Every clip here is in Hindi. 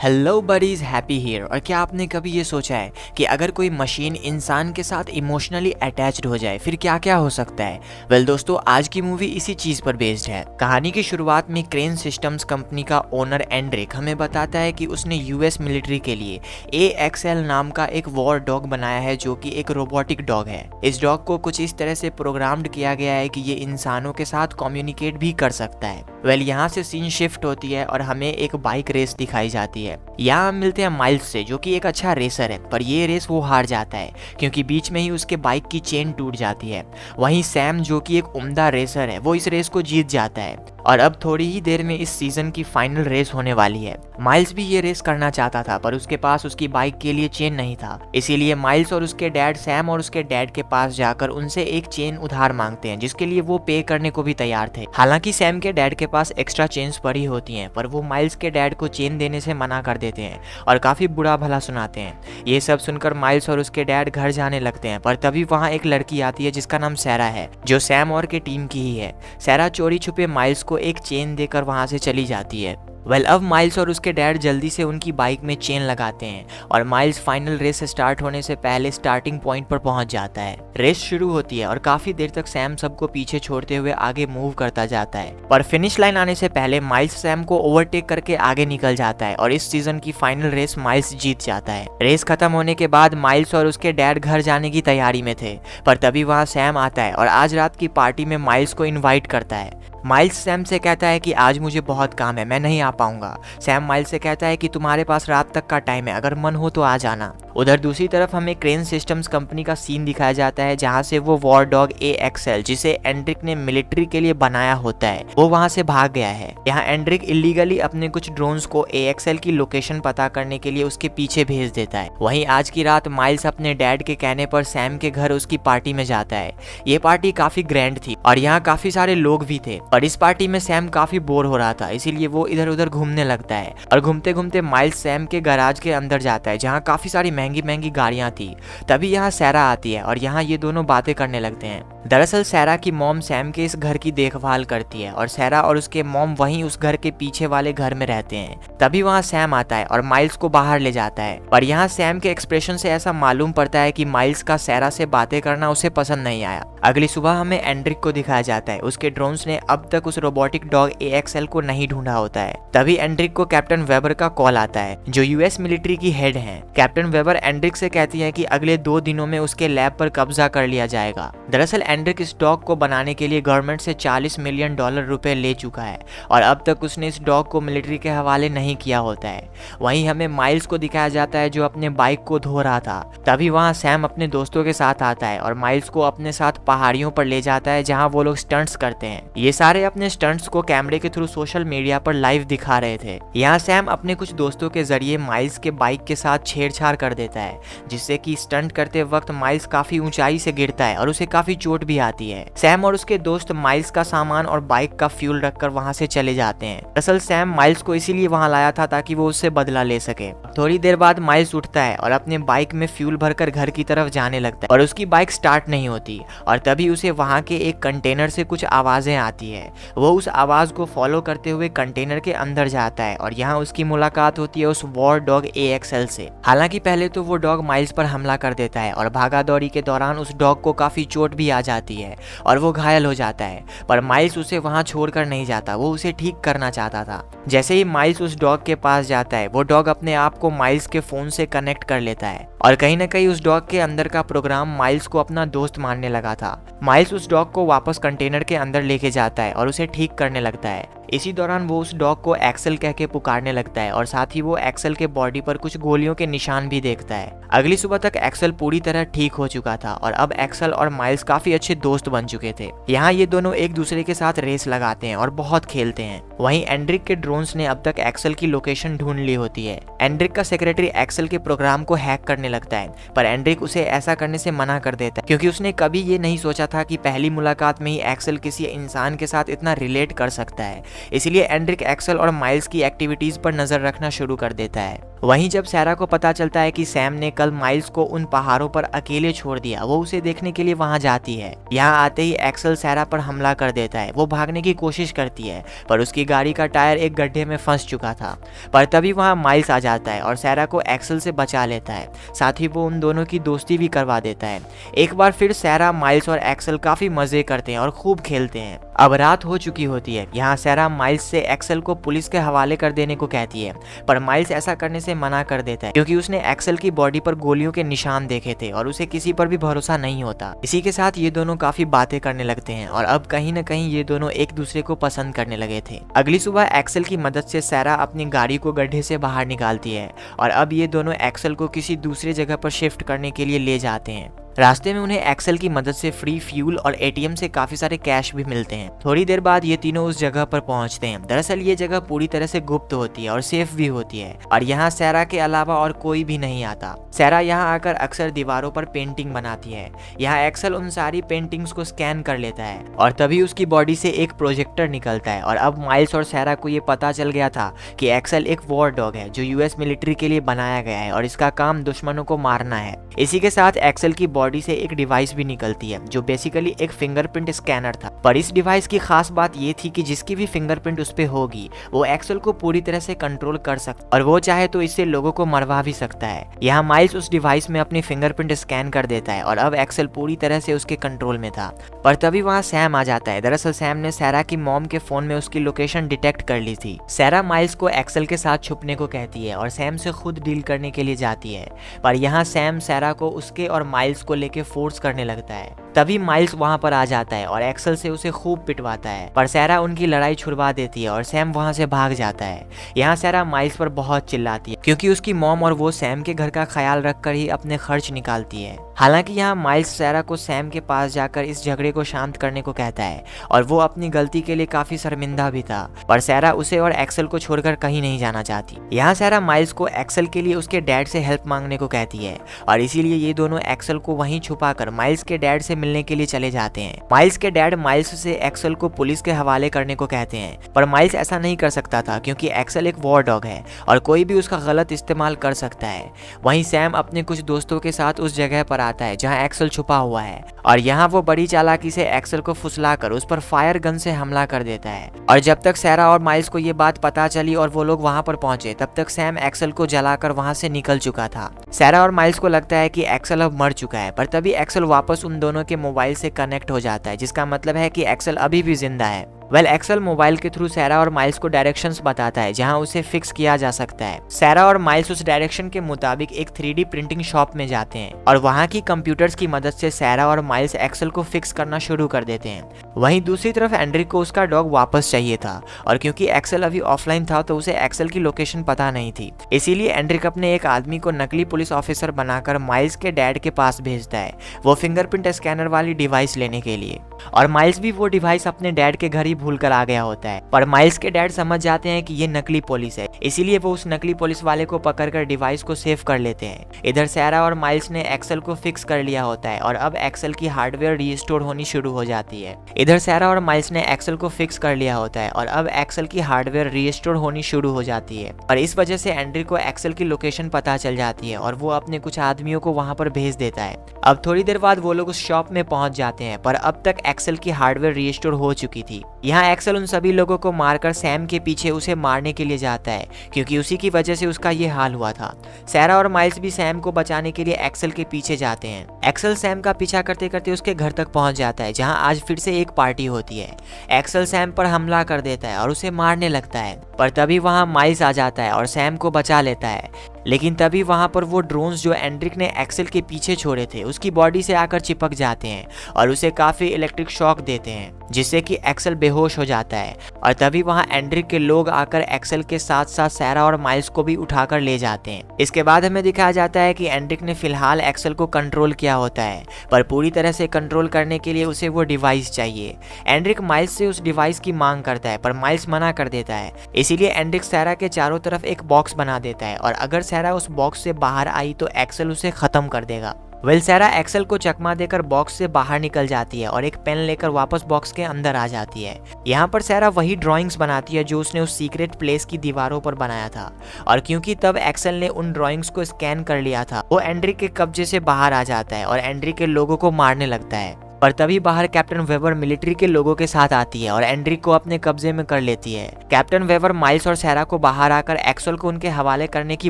Hello buddies, happy here. और क्या आपने कभी ये सोचा है कि अगर कोई मशीन इंसान के साथ इमोशनली अटैच्ड हो जाए फिर क्या क्या हो सकता है। वेल दोस्तों, आज की मूवी इसी चीज पर बेस्ड है। कहानी की शुरुआत में क्रेन सिस्टम्स कंपनी का ओनर एंड्रिक हमें बताता है कि उसने यूएस मिलिट्री के लिए AXL नाम का एक वॉर डॉग बनाया है जो कि एक रोबोटिक डॉग है। इस डॉग को कुछ इस तरह से प्रोग्राम्ड किया गया है कि ये इंसानों के साथ कम्युनिकेट भी कर सकता है। वेल यहाँ से सीन शिफ्ट होती है और हमें एक बाइक रेस दिखाई जाती है। यहाँ हम मिलते हैं माइल्स से, जो कि एक अच्छा रेसर है, पर ये रेस वो हार जाता है क्योंकि बीच में ही उसके बाइक की चेन टूट जाती है। वहीं सैम, जो कि एक उम्दा रेसर है, वो इस रेस को जीत जाता है और अब थोड़ी ही देर में इस सीजन की फाइनल रेस होने वाली है। माइल्स भी ये रेस करना चाहता था पर उसके पास उसकी बाइक के लिए चेन नहीं था, इसीलिए माइल्स और उसके डैड सैम और उसके डैड के पास जाकर उनसे एक चेन उधार मांगते हैं, जिसके लिए वो पे करने को भी तैयार थे। हालांकि सैम के डैड के पास एक्स्ट्रा चेन्स पड़ी होती हैं, पर वो माइल्स के डैड को चेन देने से मना कर देते हैं और काफी बुरा भला सुनाते हैं। ये सब सुनकर माइल्स और उसके डैड घर जाने लगते हैं, पर तभी वहाँ एक लड़की आती है जिसका नाम सैरा है, जो सैम और के टीम की ही है। सैरा चोरी छुपे माइल्स को एक चेन देकर वहां से चली जाती है। वेल अब माइल्स और उसके डैड जल्दी से उनकी बाइक में चेन लगाते हैं और माइल्स फाइनल रेस स्टार्ट होने से पहले स्टार्टिंग पॉइंट पर पहुंच जाता है। रेस शुरू होती है और काफी देर तक सैम सबको पीछे छोड़ते हुए आगे मूव करता जाता है, पर फिनिश लाइन आने से पहले माइल्स सैम को ओवरटेक करके आगे निकल जाता है और इस सीजन की फाइनल रेस माइल्स जीत जाता है। रेस खत्म होने के बाद माइल्स और उसके डैड घर जाने की तैयारी में थे, पर तभी वहाँ सैम आता है और आज रात की पार्टी में माइल्स को इन्वाइट करता है। माइल्स सैम से कहता है कि आज मुझे बहुत काम है, मैं नहीं आ पाऊंगा। सैम माइल्स से कहता है कि तुम्हारे पास रात तक का टाइम है, अगर मन हो तो आ जाना। उधर दूसरी तरफ हमें क्रेन सिस्टम्स कंपनी का सीन दिखाया जाता है, जहां से वो वॉर डॉग AXL, जिसे एंड्रिक ने मिलिट्री के लिए बनाया होता है, वो वहां से भाग गया है। यहाँ एंड्रिक इलीगली अपने कुछ ड्रोन्स को AXL की लोकेशन पता करने के लिए उसके पीछे भेज देता है। वहीं आज की रात माइल्स अपने डैड के कहने पर सैम के घर उसकी पार्टी में जाता है। ये पार्टी काफी ग्रैंड थी और यहाँ काफी सारे लोग भी थे, और इस पार्टी में सैम काफी बोर हो रहा था, इसीलिए वो इधर उधर घूमने लगता है। और घूमते घूमते माइल्स सैम के गैराज के अंदर जाता है, जहाँ काफी सारी महंगी महंगी गाड़ियां थी। तभी यहाँ सैरा आती है और यहाँ ये दोनों बातें करने लगते हैं। दरअसल सैरा की मॉम सैम के इस घर की देखभाल करती है और सैरा और उसके मॉम वहीं उस घर के पीछे वाले घर में रहते हैं। तभी वहाँ सैम आता है और माइल्स को बाहर ले जाता है, पर यहाँ सैम के एक्सप्रेशन से ऐसा मालूम पड़ता है कि माइल्स का सैरा से बातें करना उसे पसंद नहीं आया। अगली सुबह हमें एंड्रिक को दिखाया जाता है, उसके ड्रोन्स ने अब तक उस रोबोटिक डॉग AXL को नहीं ढूंढा होता है। तभी एंड्रिक को कैप्टन वेबर का कॉल आता है, जो यूएस मिलिट्री की हेड हैं। कैप्टन वेबर एंड्रिक से कहती है कि अगले 2 दिनों में उसके लैब पर कब्जा कर लिया जाएगा। दरअसल एंड्रिक इस डॉग को बनाने के लिए गवर्नमेंट से $40 मिलियन रुपए ले चुका है और अब तक उसने इस डॉग को मिलिट्री के हवाले नहीं किया होता है। वहीं हमें माइल्स को दिखाया जाता है, जो अपने बाइक को धो रहा था। तभी वहाँ सैम अपने दोस्तों के साथ आता है और माइल्स को अपने साथ पहाड़ियों पर ले जाता है, जहाँ वो लोग स्टंट्स करते हैं। ये सारे अपने स्टंट्स को कैमरे के थ्रू सोशल मीडिया पर लाइव दिखा रहे थे। यहाँ सैम अपने कुछ दोस्तों के जरिए माइल्स के बाइक के साथ छेड़छाड़ कर देता है, जिससे कि स्टंट करते वक्त माइल्स काफी ऊंचाई से गिरता है और उसे काफी चोट भी आती है। सैम और उसके दोस्त माइल्स का सामान और बाइक का फ्यूल रखकर वहां से चले जाते हैं। दरअसल सैम माइल्स को इसीलिए वहां लाया था ताकि वो उससे बदला ले सके। थोड़ी देर बाद माइल्स उठता है और अपने बाइक में फ्यूल भरकर घर की तरफ जाने लगता है, और उसकी बाइक स्टार्ट नहीं होती और तभी उसे वहां के एक कंटेनर से कुछ आवाजें आती है। वो उस आवाज को फॉलो करते हुए कंटेनर के अंदर जाता है और यहाँ उसकी मुलाकात होती है उस वॉर डॉग AXL से। हालांकि पहले तो वो डॉग माइल्स पर हमला कर देता है और भागा दौड़ी के दौरान उस डॉग को काफी चोट भी आ जाती है और वो घायल हो जाता है, पर माइल्स उसे वहां छोड़कर नहीं जाता, वो उसे ठीक करना चाहता था। जैसे ही माइल्स उस डॉग के पास जाता है, वो डॉग अपने आप को माइल्स के फोन से कनेक्ट कर लेता है और कहीं ना कहीं उस डॉग के अंदर का प्रोग्राम माइल्स को अपना दोस्त मानने लगा था। माइल्स उस डॉग को वापस कंटेनर के अंदर लेके जाता है और उसे ठीक करने लगता है। इसी दौरान वो उस डॉग को एक्सेल कह के पुकारने लगता है और साथ ही वो एक्सेल के बॉडी पर कुछ गोलियों के निशान भी देखता है। अगली सुबह तक एक्सेल पूरी तरह ठीक हो चुका था और अब एक्सेल और माइल्स काफी अच्छे दोस्त बन चुके थे। यहाँ ये दोनों एक दूसरे के साथ रेस लगाते हैं और बहुत खेलते हैं। वहीं एंड्रिक के ड्रोन्स ने अब तक एक्सेल की लोकेशन ढूंढ ली होती है। एंड्रिक का सेक्रेटरी एक्सेल के प्रोग्राम को हैक करने लगता है, पर एंड्रिक उसे ऐसा करने से मना कर देता है, क्योंकि उसने कभी ये नहीं सोचा था कि पहली मुलाकात में ही एक्सेल किसी इंसान के साथ इतना रिलेट कर सकता है। इसलिए एंड्रिक एक्सेल और माइल्स की एक्टिविटीज पर नजर रखना शुरू कर देता है। वहीं जब सैरा को पता चलता है कि सैम ने कल माइल्स को उन पहाड़ों पर अकेले छोड़ दिया, वो उसे देखने के लिए वहां जाती है। यहाँ आते ही एक्सेल सैरा पर हमला कर देता है। वो भागने की कोशिश करती है पर उसकी गाड़ी का टायर एक गड्ढे में फंस चुका था। पर तभी वहां माइल्स आ जाता है और सैरा को एक्सेल से बचा लेता है। साथ ही वो उन दोनों की दोस्ती भी करवा देता है। एक बार फिर सैरा, माइल्स और एक्सेल काफी मजे करते हैं और खूब खेलते हैं। अब रात हो चुकी होती है। यहाँ सैरा माइल्स से एक्सेल को पुलिस के हवाले कर देने को कहती है पर माइल्स ऐसा करने से मना कर देता है क्योंकि उसने एक्सेल की बॉडी पर गोलियों के निशान देखे थे और उसे किसी पर भी भरोसा नहीं होता। इसी के साथ ये दोनों काफी बातें करने लगते हैं और अब कहीं न कहीं ये दोनों एक दूसरे को पसंद करने लगे थे। अगली सुबह एक्सेल की मदद से सैरा अपनी गाड़ी को गड्ढे से बाहर निकालती है और अब ये दोनों एक्सेल को किसी दूसरी जगह पर शिफ्ट करने के लिए ले जाते हैं। रास्ते में उन्हें एक्सेल की मदद से फ्री फ्यूल और एटीएम से काफी सारे कैश भी मिलते हैं। थोड़ी देर बाद ये तीनों उस जगह पर पहुंचते हैं। दरअसल ये जगह पूरी तरह से गुप्त होती है और सेफ भी होती है और यहाँ सैरा के अलावा और कोई भी नहीं आता। सैरा यहाँ आकर अक्सर दीवारों पर पेंटिंग बनाती है। यहाँ एक्सेल उन सारी पेंटिंग्स को स्कैन कर लेता है और तभी उसकी बॉडी से एक प्रोजेक्टर निकलता है और अब माइल्स और सैरा को ये पता चल गया था कि एक्सेल एक वॉर डॉग है जो यूएस मिलिट्री के लिए बनाया गया है और इसका काम दुश्मनों को मारना है। इसी के साथ एक्सेल की बॉडी से एक डिवाइस भी निकलती है जो बेसिकली एक फिंगरप्रिंट स्कैनर था। पर इस डिवाइस की खास बात ये थी कि जिसकी भी फिंगरप्रिंट उस पे होगी वो एक्सेल को पूरी तरह से कंट्रोल कर सकता और वो चाहे तो इससे लोगों को मरवा भी सकता है। यहाँ माइल्स उस डिवाइस में अपनी फिंगरप्रिंट स्कैन कर देता है और अब एक्सेल पूरी तरह से उसके कंट्रोल में था। पर तभी वहाँ सैम आ जाता है। दरअसल सैम ने सैरा की मॉम के फोन में उसकी लोकेशन डिटेक्ट कर ली थी। सैरा माइल्स को एक्सेल के साथ छुपने को कहती है और सैम से खुद डील करने के लिए जाती है। पर यहाँ सैम सैरा को उसके और माइल्स को लेके फोर्स करने लगता है। तभी माइल्स वहां पर आ जाता है और एक्सेल से उसे खूब पिटवाता है पर सैरा उनकी लड़ाई छुड़वा देती है और सैम वहां से भाग जाता है। यहाँ सैरा माइल्स पर बहुत चिल्लाती है क्योंकि उसकी मॉम और वो सैम के घर का ख्याल रखकर ही अपने खर्च निकालती है। हालांकि यहाँ माइल्स सैरा को सैम के पास जाकर इस झगड़े को शांत करने को कहता है और वो अपनी गलती के लिए काफी शर्मिंदा भी था। पर सैरा उसे और एक्सेल को छोड़कर कहीं नहीं जाना चाहती। यहाँ सैरा माइल्स को एक्सेल के लिए उसके डैड से हेल्प मांगने को कहती है और इसीलिए ये दोनों एक्सेल को वहीं छुपाकर माइल्स के डैड से मिलने के लिए चले जाते हैं। माइल्स के डैड माइल्स से एक्सेल को पुलिस के हवाले करने को कहते हैं पर माइल्स ऐसा नहीं कर सकता था क्योंकि एक्सेल एक वॉर डॉग है और कोई भी उसका गलत इस्तेमाल कर सकता है। वहीं सैम अपने कुछ दोस्तों के साथ उस जगह पर आता है जहां एक्सेल छुपा हुआ है और यहाँ वो बड़ी चालाकी से एक्सेल को फुसलाकर उस पर फायर गन से हमला कर देता है। और जब तक सैरा और माइल्स को ये बात पता चली और वो लोग वहां पर पहुंचे तब तक सैम एक्सेल को जलाकर वहां से निकल चुका था। सैरा और माइल्स को लगता है कि एक्सेल अब मर चुका है पर तभी एक्सेल वापस उन दोनों के मोबाइल से कनेक्ट हो जाता है जिसका मतलब है कि एक्सेल अभी भी जिंदा है। एक्सेल मोबाइल के थ्रू सैरा और माइल्स को डायरेक्शंस बताता है जहां उसे फिक्स किया जा सकता है। सैरा और माइल्स उस डायरेक्शन के मुताबिक एक 3D प्रिंटिंग शॉप में जाते हैं और वहां की कंप्यूटर्स की मदद से सैरा और माइल्स एक्सेल को फिक्स करना शुरू कर देते हैं। वहीं दूसरी तरफ एंड्रिक को उसका डॉग वापस चाहिए था और क्योंकि एक्सेल अभी ऑफलाइन था तो उसे एक्सेल की लोकेशन पता नहीं थी। इसीलिए एंड्रिक अपने एक आदमी को नकली पुलिस ऑफिसर बनाकर माइल्स के डैड के पास भेजता है वो फिंगरप्रिंट स्कैनर वाली डिवाइस लेने के लिए। और माइल्स भी वो डिवाइस अपने डैड के घर ही भूल कर आ गया होता है। पर माइल्स के डैड समझ जाते हैं कि ये नकली पुलिस है, इसीलिए वो उस नकली पुलिस वाले को पकड़कर डिवाइस को सेव कर लेते हैं। इधर सैरा और माइल्स ने एक्सेल को फिक्स कर लिया होता है और अब एक्सेल की हार्डवेयर रीस्टोर होनी शुरू हो जाती है। इधर सैरा और माइल्स ने एक्सेल को फिक्स कर लिया होता है और अब एक्सेल की हार्डवेयर रीस्टोर होनी शुरू हो जाती है और इस वजह से एंड्रिक को एक्सेल की लोकेशन पता चल जाती है और वो अपने कुछ आदमियों को वहां पर भेज देता है। अब थोड़ी देर बाद वो लोग उस शॉप में पहुंच जाते हैं पर अब तक एक्सेल की हार्डवेयर रीस्टोर हो चुकी थी। यहाँ एक्सेल उन सभी लोगों को मारकर सैम के पीछे उसे मारने के लिए जाता है क्योंकि उसी की वजह से उसका ये हाल हुआ था। सैरा और माइल्स भी सैम को बचाने के लिए एक्सेल के पीछे जाते हैं। एक्सेल सैम का पीछा करते करते उसके घर तक पहुंच जाता है जहां आज फिर से एक पार्टी होती है। एक्सेल सैम पर हमला कर देता है और उसे मारने लगता है पर तभी वहां माइल्स आ जाता है और सैम को बचा लेता है। लेकिन तभी वहां पर वो ड्रोन्स जो एंड्रिक ने एक्सेल के पीछे छोड़े थे उसकी बॉडी से आकर चिपक जाते हैं और उसे काफी इलेक्ट्रिक शॉक देते हैं जिससे कि एक्सेल बेहोश हो जाता है। और तभी वहां एंड्रिक के लोग आकर एक्सेल के साथ साथ सैरा और माइल्स को भी उठाकर ले जाते हैं। इसके बाद हमें दिखाया जाता है कि एंड्रिक ने फिलहाल एक्सेल को कंट्रोल किया होता है पर पूरी तरह से कंट्रोल करने के लिए उसे वो डिवाइस चाहिए। एंड्रिक माइल्स से उस डिवाइस की मांग करता है पर माइल्स मना कर देता है। इसीलिए एंड्रिक सैरा के चारों तरफ एक बॉक्स बना देता है और अगर सैरा उस बॉक्स से बाहर आई तो एक्सेल उसे खत्म कर देगा। वेल सैरा एक्सेल को चकमा देकर बॉक्स से बाहर निकल जाती है और एक पेन लेकर वापस बॉक्स के अंदर आ जाती है। यहाँ पर सैरा वही ड्राइंग्स बनाती है जो उसने उस सीक्रेट प्लेस की दीवारों पर बनाया था, और क्योंकि तब एक्सेल ने उन ड्राइंग्स को स्कैन कर लिया था, वो एंड्री के कब्जे से बाहर आ जाता है और एंड्री के लोगों को मारने लगता है। पर तभी बाहर कैप्टन वेबर मिलिट्री के लोगों के साथ आती है और एंड्री को अपने कब्जे में कर लेती है। कैप्टन वेबर माइल्स और सैरा को बाहर आकर एक्सेल को उनके हवाले करने की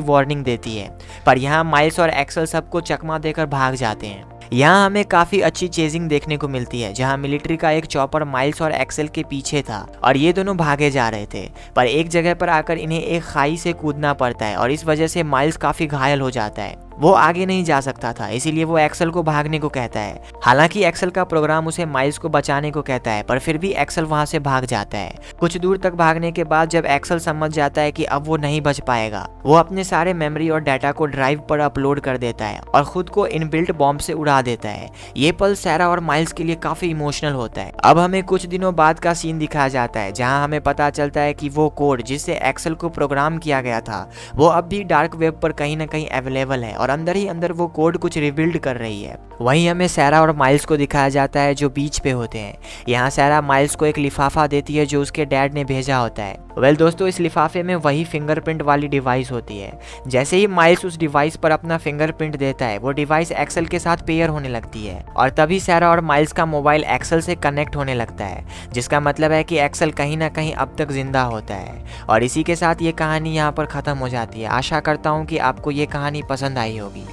वार्निंग देती है, पर यहाँ माइल्स और एक्सेल सबको चकमा देकर भाग जाते हैं। यहाँ हमें काफी अच्छी चेजिंग देखने को मिलती है, जहाँ मिलिट्री का एक चॉपर माइल्स और एक्सेल के पीछे था और ये दोनों भागे जा रहे थे, पर एक जगह पर आकर इन्हें एक खाई से कूदना पड़ता है और इस वजह से माइल्स काफी घायल हो जाता है। वो आगे नहीं जा सकता था, इसीलिए वो एक्सेल को भागने को कहता है। हालांकि एक्सेल का प्रोग्राम उसे माइल्स को बचाने को कहता है, पर फिर भी एक्सेल वहां से भाग जाता है। कुछ दूर तक भागने के बाद जब एक्सेल समझ जाता है कि अब वो नहीं बच पाएगा, वो अपने सारे मेमोरी और डाटा को ड्राइव पर अपलोड कर देता है और खुद को इनबिल्ट बॉम्ब से उड़ा देता है। ये पल सैरा और माइल्स के लिए काफी इमोशनल होता है। अब हमें कुछ दिनों बाद का सीन दिखाया जाता है, जहाँ हमें पता चलता है कि वो कोड जिससे एक्सेल को प्रोग्राम किया गया था वो अब भी डार्क वेब पर कहीं ना कहीं अवेलेबल है और अंदर ही अंदर वो कोड कुछ रिबिल्ड कर रही है। वहीं हमें सैरा और माइल्स को दिखाया जाता है जो बीच पे होते हैं। यहाँ सैरा माइल्स को एक लिफाफा देती है जो उसके डैड ने भेजा होता है। वेल दोस्तों, इस लिफाफे में वही फिंगरप्रिंट वाली डिवाइस होती है। जैसे ही माइल्स उस डिवाइस पर अपना फिंगरप्रिंट देता है, वो डिवाइस एक्सेल के साथ पेयर होने लगती है और तभी सैरा और माइल्स का मोबाइल एक्सेल से कनेक्ट होने लगता है, जिसका मतलब है कि एक्सेल कहीं ना कहीं अब तक जिंदा होता है। और इसी के साथ ये कहानी यहाँ पर खत्म हो जाती है। आशा करता हूँ कि आपको ये कहानी पसंद आई होगी।